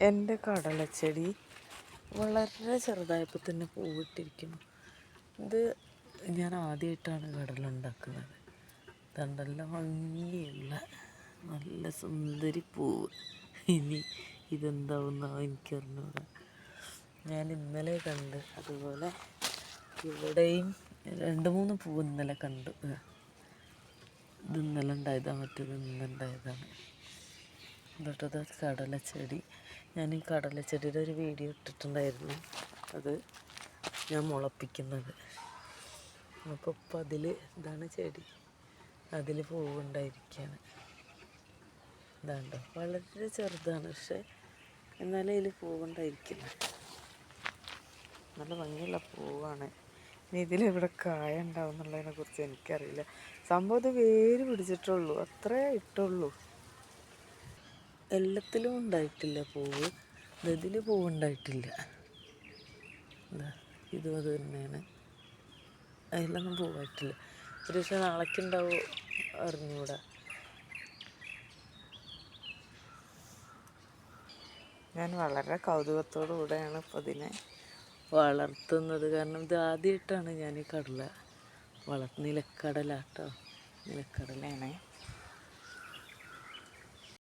എൻ്റെ കടലച്ചെടി വളരെ ചെറുതായപ്പോൾ തന്നെ പൂവിട്ടിരിക്കുന്നു. ഇത് ഞാൻ ആദ്യമായിട്ടാണ് കടല ഉണ്ടാക്കുന്നത്. നല്ല ഭംഗിയുള്ള നല്ല സുന്ദരി പൂവ്. ഇനി ഇതെന്താവുന്നോ എനിക്കറിഞ്ഞൂടാ. ഞാൻ ഇന്നലെ കണ്ട്. അതുപോലെ ഇവിടെയും 2-3 പൂവ് ഇന്നലെ കണ്ടു. ഇത് ഇന്നലെ ഉണ്ടായതാണ്, മറ്റേത് ഇന്നുണ്ടായതാണ്. എന്നിട്ടത് കടലച്ചെടി. ഞാൻ ഈ കടലച്ചെടിയുടെ ഒരു വീഡിയോ ഇട്ടിട്ടുണ്ടായിരുന്നു. അത് ഞാൻ മുളപ്പിക്കുന്നത്. അപ്പോൾ ഇപ്പം അതിൽ ഇതാണ് ചെടി, അതിൽ പൂവുണ്ടായിരിക്കുകയാണ്. ഇതാണ്ടോ, വളരെ ചെറുതാണ്, പക്ഷെ എന്നാലും അതിൽ പൂവുണ്ടായിരിക്കുന്നത്. നല്ല ഭംഗിയുള്ള പൂവാണ്. ഇനി ഇതിലെവിടെ കായ ഉണ്ടാവും എന്നുള്ളതിനെ കുറിച്ച് എനിക്കറിയില്ല. സംഭവം ഇത് വേര് പിടിച്ചിട്ടുള്ളൂ, അത്രേ ഇട്ടുള്ളൂ. എല്ലാത്തിലും ഉണ്ടായിട്ടില്ല പൂവ്. ഇതിൽ പൂവുണ്ടായിട്ടില്ല. ഇതും അത് തന്നെയാണ്. അതിലൊന്നും പൂവായിട്ടില്ല. ഒരു ദിവസം നാളേക്കുണ്ടാവും അറിഞ്ഞൂടാ. ഞാൻ വളരെ കൗതുകത്തോടു കൂടെയാണ് ഇപ്പോൾ ഇതിനെ വളർത്തുന്നത്. കാരണം ഇത് ആദ്യമായിട്ടാണ് ഞാൻ ഈ കടല നിലക്കടല കേട്ടോ, നിലക്കടലയാണേ.